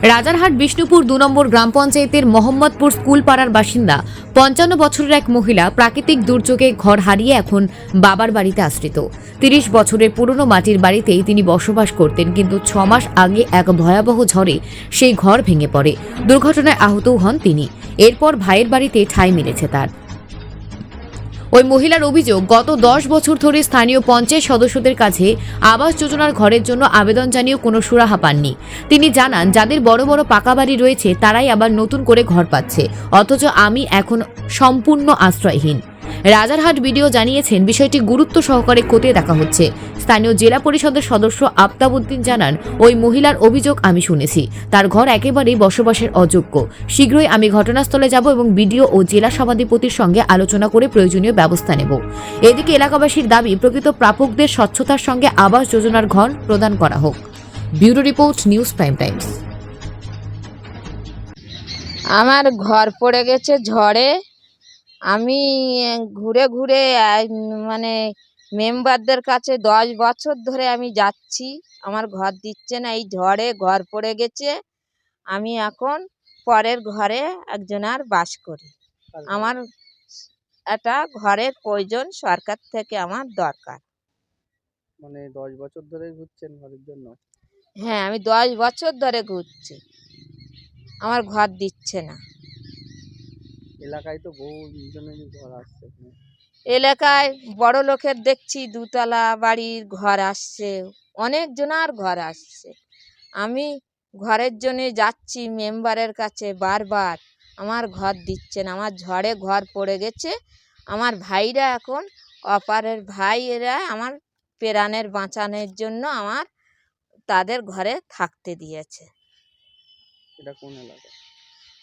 রাজারহাট বিষ্ণুপুর ২ নম্বর গ্রাম পঞ্চায়েতের মোহাম্মদপুর স্কুল পাড়ার বাসিন্দা ৫৫ বছরের এক মহিলা প্রাকৃতিক দুর্যোগে ঘর হারিয়ে এখন বাবার বাড়িতে আশ্রিত। ৩০ বছরের পুরনো মাটির বাড়িতেই তিনি বসবাস করতেন, কিন্তু ৬ মাস আগে এক ভয়াবহ ঝড়ে সেই ঘর ভেঙে পড়ে। দুর্ঘটনায় আহতও হন তিনি। এরপর ভাইয়ের বাড়িতে ঠাঁই মিলেছে তার। ওই মহিলার অভিযোগ, গত ১০ বছর ধরে স্থানীয় পঞ্চায়েত সদস্যদের কাছে আবাস যোজনার ঘরের জন্য আবেদন জানিয়েও কোনো সুরাহা পাননি। তিনি জানান, যাদের বড় বড় পাকা বাড়ি রয়েছে তারাই আবার নতুন করে ঘর পাচ্ছে, অথচ আমি এখন সম্পূর্ণ আশ্রয়হীন। রাজারহাট বিডিও জানিয়েছেন, বিষয়টি গুরুত্ব সহকারে খতিয়ে দেখা হচ্ছে। স্থানীয় জেলা পরিষদের সদস্য আফতাবউদ্দিন জানান, ওই মহিলার অভিযোগ আমি শুনেছি, তার ঘর একেবারেই বসবাসের অযোগ্য। শীঘ্রই আমি ঘটনাস্থলে যাব এবং বিডিও ও জেলা সভাধিপতির সঙ্গে আলোচনা করে প্রয়োজনীয় ব্যবস্থা নেব। এদিকে এলাকাবাসীর দাবি, প্রকৃত প্রাপকদের স্বচ্ছতার সঙ্গে আবাস যোজনার ঘর প্রদান করা হোক। Bureau report, news prime Times. আমার ঘর পড়ে গেছে ঝড়ে। আমি ঘুরে ঘুরে মানে মেম্বারদের কাছে 10 বছর ধরে আমি যাচ্ছি, আমার ঘর দিচ্ছে না। এই ঝড়ে ঘর পড়ে গেছে। আমি এখন পরের ঘরে একজনার বাস করি। আমার একটা ঘরের প্রয়োজন, সরকার থেকে আমার দরকার। মানে 10 বছর ধরে ঘুরছেন ঘরের জন্য? হ্যাঁ, আমি 10 বছর ধরে ঘুরছি, আমার ঘর দিচ্ছে না। এলাকায় তো বহু জনেরই ঘর আসছে এখানে। এলাকায় বড় লোকের দেখছি 2 তলা বাড়ির ঘর আসছে, অনেক জনার ঘর আসছে। আমি ঘরের জন্য যাচ্ছি মেম্বারের কাছে বারবার, আমার ঘর দিচ্ছে না। আমার ঝড়ে ঘর পড়ে গেছে। আমার ভাইরা এখন অপারের ভাইয়েরা আমার প্রাণের বাঁচানোর জন্য আমার তাদের ঘরে থাকতে দিয়েছে। এটা কোন এলাকা?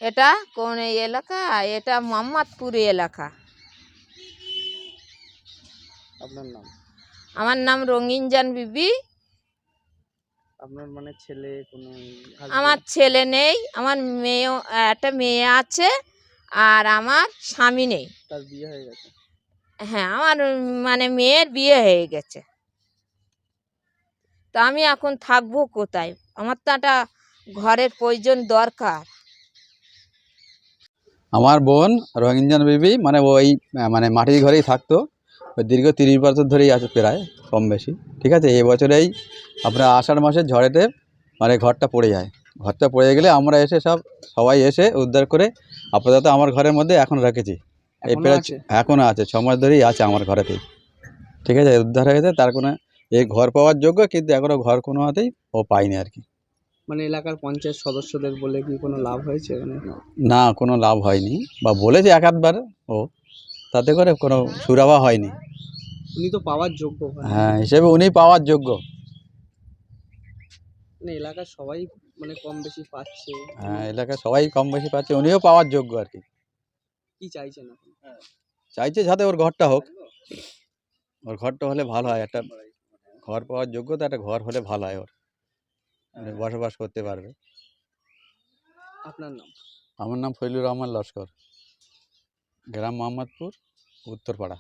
এটা কোন এলাকা? এটা মোহাম্মদপুর এলাকা। আপনার নাম? আমার নাম রঙিনজান বিবি। আপনার মানে ছেলে কোনো আমার ছেলে নেই, আমার একটা মেয়ে আছে, আর আমার স্বামী নেই। তার বিয়ে হয়ে গেছে? হ্যাঁ, আমার মানে মেয়ের বিয়ে হয়ে গেছে। তা আমি এখন থাকবো কোথায়? আমার তো একটা ঘরের প্রয়োজন দরকার। আমার বোন রঙিনজান বিবি মানে ওই মানে মাটির ঘরেই থাকতো। ওই দীর্ঘ 30 বছর ধরেই আছে, প্রায় কম বেশি। ঠিক আছে, এই বছরেই আপনার আষাঢ় মাসের ঝড়েতে মানে ঘরটা পড়ে যায়। ঘরটা পড়ে গেলে আমরা এসে সবাই এসে উদ্ধার করে আপাতত আমার ঘরের মধ্যে এখন রেখেছি। এই প্রায় এখনও আছে, 6 মাস ধরেই আছে আমার ঘরেতেই। ঠিক আছে, উদ্ধার হয়ে গেছে। তার কোনো এই ঘর পাওয়ার যোগ্য, কিন্তু এখনও ঘর কোনো হাতেই ও পায়নি আর কি। মানে এলাকার পঞ্চায়েত সদস্যদের বলে কি কোনো লাভ হয়েছে এখানে? না, কোনো লাভ হয়নি, বা বলেছে এক আধবার, ও তাতে করে কোনো সুরাহা হয়নি। উনি তো পাওয়ার যোগ্য। হ্যাঁ, হিসেবে উনি পাওয়ার যোগ্য। মানে এলাকার সবাই মানে কম বেশি পাচ্ছে। হ্যাঁ, এলাকায় সবাই কম বেশি পাচ্ছে, উনিও পাওয়ার যোগ্য আর কি। কি চাইছেন এখন? চাইছে যাতে ওর ঘরটা হোক, ওর ঘরটা হলে ভালো হয়। একটা ঘর পাওয়ার যোগ্যতা, একটা ঘর হলে ভালো হয়, ওর বসবাস করতে পারবে। আপনার নাম? আমার নাম ফজলুর রহমান লস্কর, গ্রাম মোহাম্মদপুর, উত্তরপাড়া।